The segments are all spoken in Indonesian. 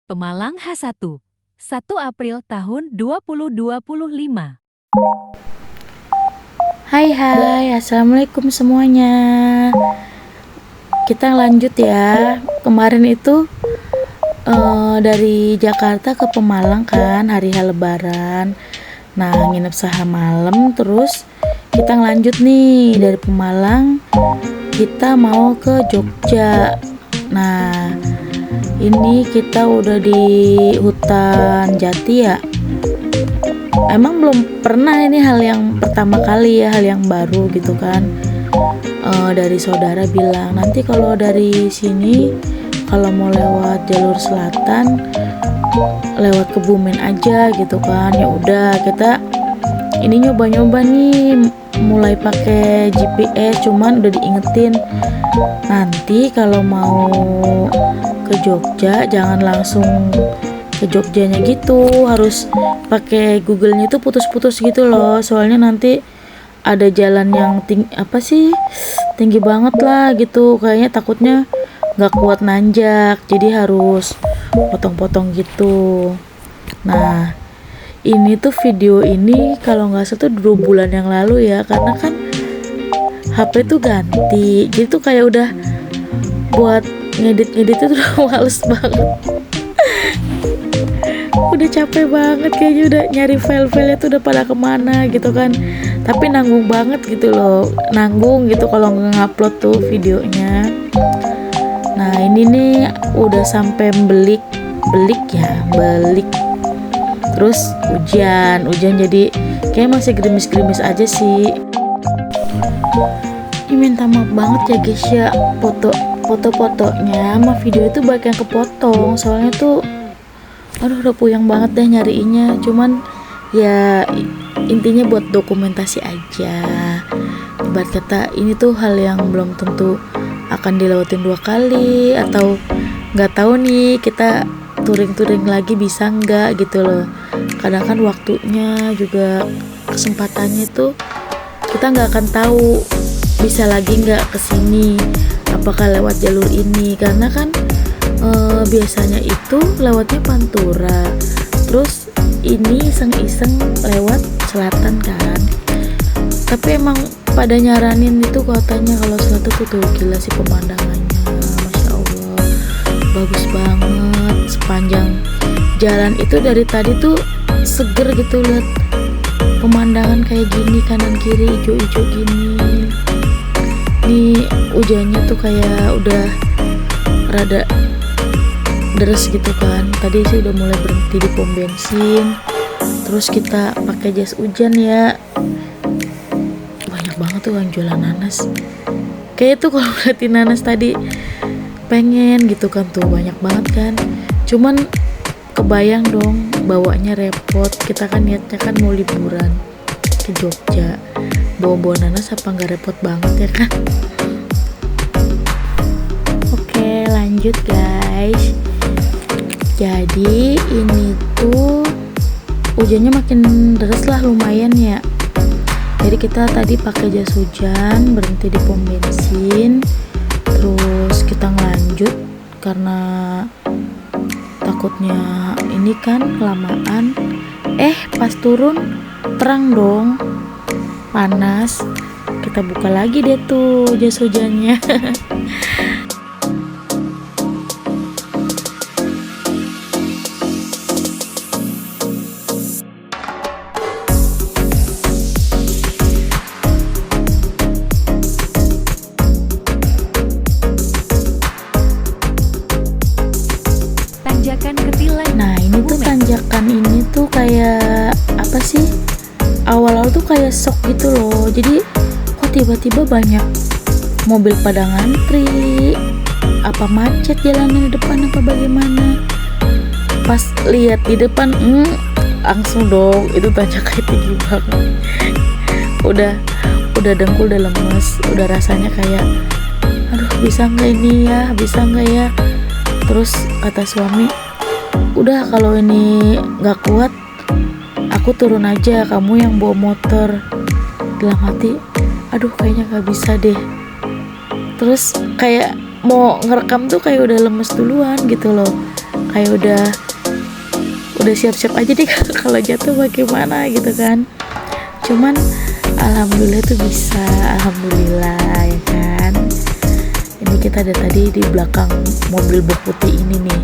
Pemalang H1, 1 April tahun 2025. Hai, assalamualaikum semuanya. Kita lanjut ya. Kemarin itu dari Jakarta ke Pemalang kan, hari Lebaran. Nah, nginep malam, terus kita ngelanjut nih dari Pemalang. Kita mau ke Jogja. Nah, ini kita udah di hutan jati ya. Emang belum pernah, ini hal yang pertama kali ya, hal yang baru gitu kan. Dari saudara bilang nanti kalau dari sini kalau mau lewat jalur selatan lewat Kebumen aja gitu kan. Ya udah, kita ini nyoba-nyoba nih, mulai pakai GPS, cuman udah diingetin nanti kalau mau ke Jogja jangan langsung ke Jogjanya gitu, harus pakai Google-nya itu putus-putus gitu loh, soalnya nanti ada jalan yang tinggi banget lah gitu, kayaknya takutnya nggak kuat nanjak, jadi harus potong-potong gitu. Nah, ini tuh video ini kalau nggak salah tuh 2 bulan yang lalu ya, karena kan HP tuh ganti, jadi tuh kayak udah buat ngedit-ngedit itu udah males banget, udah capek banget, kayaknya udah nyari file-filenya tuh udah pada kemana gitu kan. Tapi nanggung banget gitu loh, nanggung gitu kalau nge-upload tuh videonya. Nah, ini nih udah sampai belik terus hujan jadi kayak masih gerimis-gerimis aja sih. Ini minta maaf banget ya guys ya, foto-fotonya sama video itu banyak yang kepotong, soalnya tuh udah puyeng banget deh nyariinnya. Cuman ya intinya buat dokumentasi aja. Ibarat kata ini tuh hal yang belum tentu akan dilewatin 2 kali, atau nggak tahu nih kita touring lagi bisa nggak gitu loh. Kadang kan waktunya juga kesempatannya tuh kita nggak akan tahu bisa lagi nggak kesini, apakah lewat jalur ini, karena kan biasanya itu lewatnya Pantura, terus ini iseng-iseng lewat selatan kan. Tapi emang pada nyaranin itu katanya kalau selatan tuh gila sih pemandangannya, Masya Allah bagus banget. Sepanjang jalan itu dari tadi tuh seger gitu, lihat pemandangan kayak gini, kanan kiri hijau-hijau gini. Ini hujannya tuh kayak udah rada deres gitu kan. Tadi sih udah mulai berhenti di pom bensin, terus kita pakai jas hujan ya. Banyak banget tuh yang jualan nanas, kayak tuh kalau ngeliatin nanas tadi pengen gitu kan, tuh banyak banget kan. Cuman kebayang dong bawanya repot, kita kan niatnya kan mau liburan ke Jogja, bawa nanas apa nggak repot banget ya kan. Oke, lanjut guys. Jadi ini tuh hujannya makin deras lah, lumayan ya. Jadi kita tadi pakai jas hujan, berhenti di pom bensin, terus kita ngelanjut karena takutnya ini kan kelamaan. Pas turun terang dong, panas. Kita buka lagi deh tuh jas hujannya. Tanjakan Ketilan. Nah, ini tuh tanjakan ini tuh kayak apa sih? Awal-awal tuh kayak shock gitu loh. Jadi kok tiba-tiba banyak mobil pada ngantri? Apa macet jalannya di depan apa bagaimana? Pas lihat di depan, langsung dong itu tanjakan tinggi banget. Udah dengkul, udah lemes, udah rasanya kayak aduh bisa nggak ya. Terus kata suami, udah kalau ini nggak kuat aku turun aja, kamu yang bawa motor. Dalam hati, aduh kayaknya nggak bisa deh. Terus kayak mau ngerekam tuh kayak udah lemes duluan gitu loh, kayak udah siap-siap aja deh kalau jatuh bagaimana gitu kan. Cuman alhamdulillah tuh bisa, alhamdulillah ya kan. Ini kita ada tadi di belakang mobil box putih ini nih.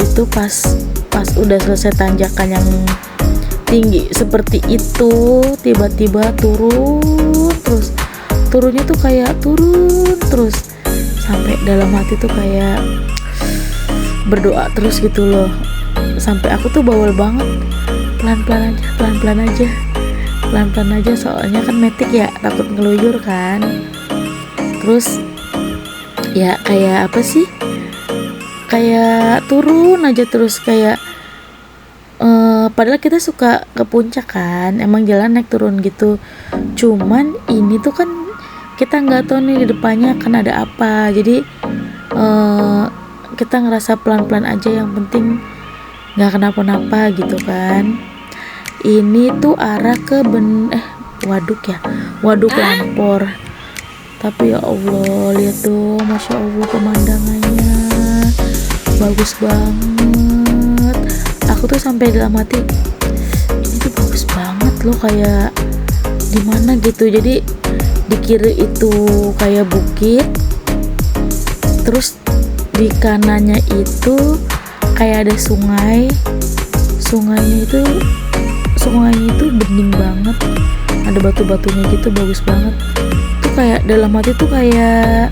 Itu pas udah selesai tanjakan yang tinggi seperti itu, tiba-tiba turunnya tuh kayak turun terus sampai dalam hati tuh kayak berdoa terus gitu loh. Sampai aku tuh bawel banget, pelan-pelan aja soalnya kan metik ya, takut ngeluyur kan. Terus ya kayak apa sih, kayak turun aja terus kayak padahal kita suka ke puncak kan, emang jalan naik turun gitu. Cuman ini tuh kan kita nggak tahu nih di depannya akan ada apa, jadi kita ngerasa pelan-pelan aja, yang penting nggak kenapa-napa gitu kan. Ini tuh arah ke waduk Lampor. Tapi ya Allah, lihat tuh, masya Allah pemandangannya bagus banget. Aku tuh sampai dalam hati, ini tuh bagus banget loh, kayak gimana gitu. Jadi di kiri itu kayak bukit, terus di kanannya itu kayak ada sungainya itu bening banget, ada batu-batunya gitu, bagus banget. Tuh kayak dalam hati tuh kayak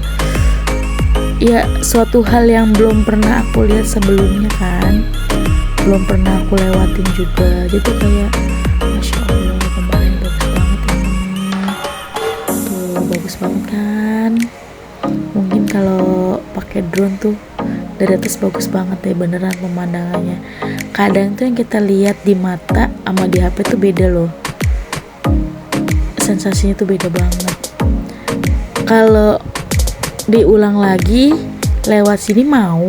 ya suatu hal yang belum pernah aku lihat sebelumnya kan, belum pernah aku lewatin juga. Jadi tuh kayak masya Allah, kemarin bagus banget ini. Tuh bagus banget kan. Mungkin kalau pakai drone tuh dari atas bagus banget deh, beneran pemandangannya. Kadang tuh yang kita lihat di mata sama di HP tuh beda loh, sensasinya tuh beda banget. Kalau diulang lagi lewat sini mau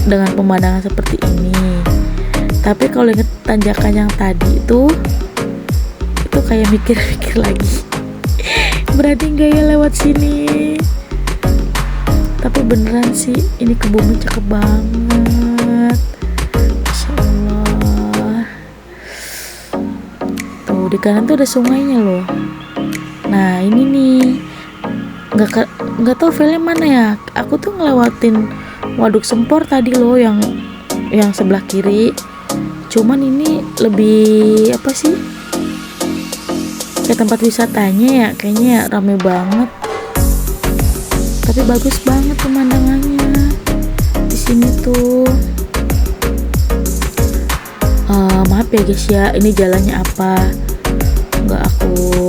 dengan pemandangan seperti ini. Tapi kalau inget tanjakan yang tadi itu kayak mikir-mikir lagi, berani nggak ya lewat sini. Tapi beneran sih, ini kebunnya cakep banget, masya Allah. Tuh di kanan tuh ada sungainya loh. Nah ini nih, nggak tahu filenya mana ya. Aku tuh ngelewatin waduk Sempor tadi loh, yang sebelah kiri. Cuman ini lebih apa sih, kayak tempat wisatanya ya, kayaknya ya rame banget. Tapi bagus banget pemandangannya di sini tuh. Maaf ya guys ya, ini jalannya apa nggak aku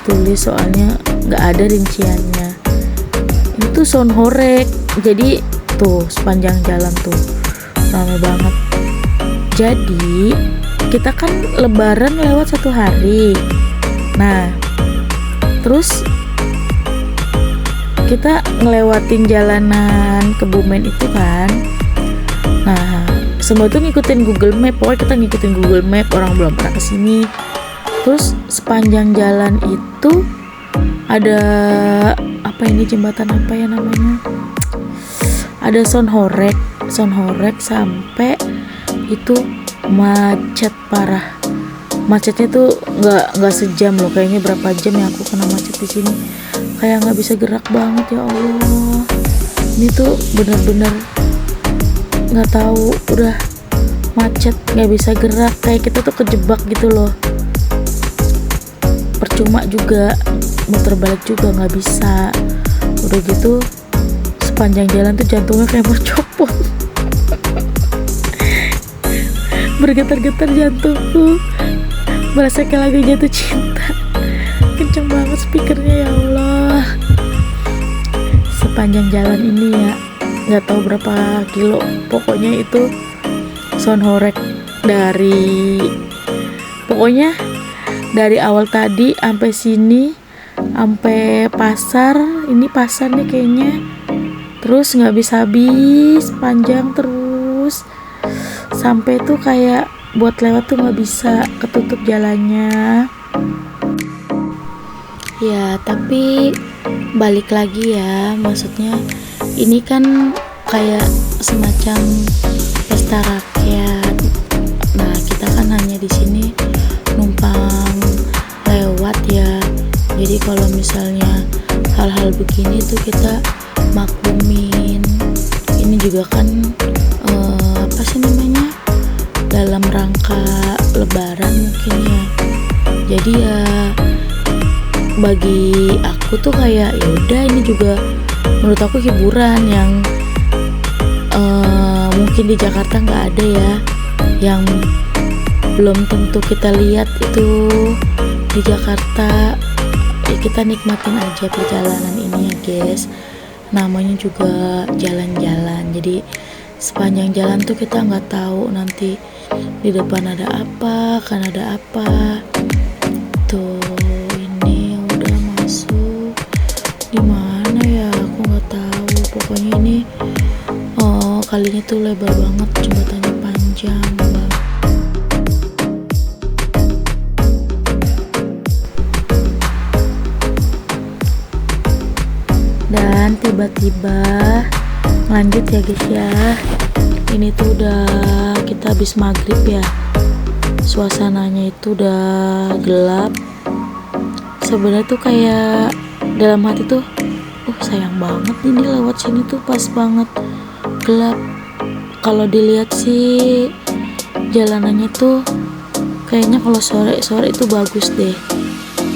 tulis soalnya nggak ada rinciannya. Ini tuh sound horek, jadi tuh sepanjang jalan tuh ramai banget. Jadi kita kan lebaran lewat 1 hari. Nah terus kita ngelewatin jalanan Kebumen itu kan. Nah semua itu ngikutin Google Map, pokoknya kita ngikutin Google Map, orang belum pernah kesini. Terus sepanjang jalan itu ada apa ini, jembatan apa ya namanya, ada sound horek sampai itu macet parah. Macetnya tuh nggak sejam loh, kayaknya berapa jam ya aku kena macet di sini, kayak nggak bisa gerak banget. Ya Allah, ini tuh bener-bener nggak tahu, udah macet nggak bisa gerak, kayak kita tuh kejebak gitu loh. Percuma juga, muter balik juga nggak bisa. Udah gitu sepanjang jalan tuh jantungnya kayak mau copot. Bergetar-getar jantungku, berasa kayak lagi jatuh cinta. Kenceng banget speakernya, ya Allah. Sepanjang jalan ini ya, nggak tahu berapa kilo, pokoknya itu sound horek pokoknya dari awal tadi sampai sini, sampai pasar. Ini pasar nih kayaknya, terus nggak habis panjang terus sampai tuh kayak buat lewat tuh nggak bisa, ketutup jalannya ya. Tapi balik lagi ya, maksudnya ini kan kayak semacam pesta rakyat. Nah, kita kan hanya di sini numpang lewat ya. Jadi kalau misalnya hal-hal begini tuh kita maklumin. Ini juga kan apa sih namanya, dalam rangka lebaran mungkin ya. Jadi ya bagi aku tuh kayak ya udah, ini juga menurut aku hiburan yang mungkin di Jakarta nggak ada ya, yang belum tentu kita lihat itu di Jakarta. Ya kita nikmatin aja perjalanan ini ya guys, namanya juga jalan-jalan. Jadi sepanjang jalan tuh kita nggak tahu nanti di depan ada apa, kan ada apa. Tuh ini udah masuk di mana ya, aku nggak tahu. Pokoknya ini kali ini tuh lebar banget, jembatannya panjang banget. Dan tiba-tiba lanjut ya guys ya, ini tuh udah kita habis maghrib ya, suasananya itu udah gelap. Sebenarnya tuh kayak dalam hati tuh sayang banget ini lewat sini tuh pas banget gelap. Kalau dilihat sih jalanannya tuh kayaknya kalau sore-sore itu bagus deh,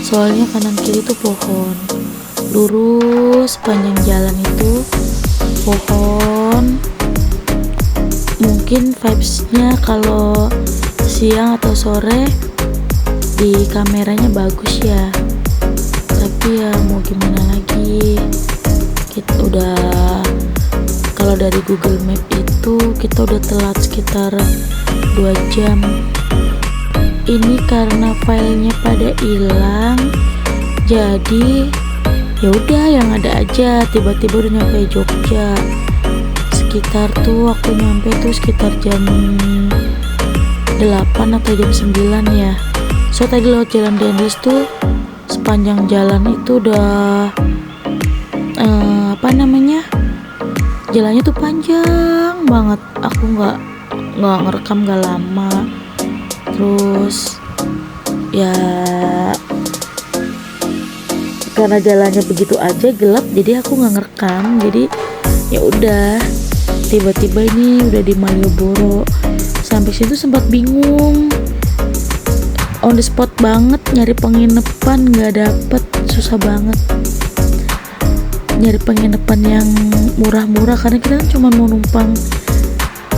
soalnya kanan kiri tuh pohon, lurus panjang jalan itu pohon. Mungkin vibesnya kalau siang atau sore di kameranya bagus ya, tapi ya mau gimana lagi, kita udah, kalau dari Google Map itu kita udah telat sekitar 2 jam. Ini karena filenya pada hilang, jadi ya udah yang ada aja. Tiba-tiba udah nyampe Jogja, sekitar tuh aku nyampe tuh sekitar jam 8 atau jam 9 ya. So tadi lewat jalan Dendels tuh sepanjang jalan itu udah apa namanya, jalannya tuh panjang banget. Aku nggak ngerekam, nggak lama. Terus ya karena jalannya begitu aja gelap, jadi aku nggak ngerekam. Jadi ya udah, tiba-tiba ini udah di Malioboro. Sampai situ sempat bingung, on the spot banget, nyari penginapan nggak dapet, susah banget nyari penginapan yang murah-murah karena kita kan cuma mau numpang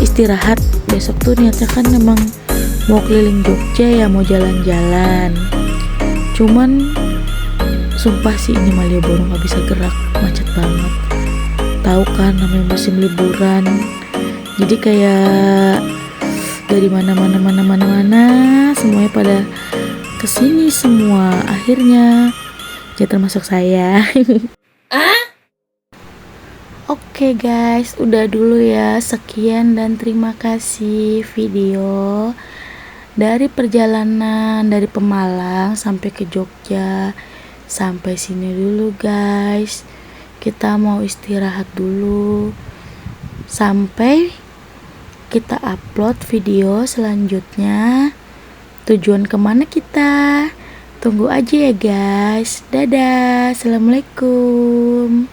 istirahat. Besok tuh niatnya kan memang mau keliling Jogja ya, mau jalan-jalan. Cuman sumpah sih ini Malioboro nggak bisa gerak, macet banget. Tahu kan namanya musim liburan, jadi kayak dari mana-mana semuanya pada kesini semua akhirnya, ya termasuk saya. Oke guys, udah dulu ya, sekian dan terima kasih video dari perjalanan dari Pemalang sampai ke Jogja. Sampai sini dulu guys, kita mau istirahat dulu sampai kita upload video selanjutnya. Tujuan kemana kita? Tunggu aja ya guys. Dadah, assalamualaikum.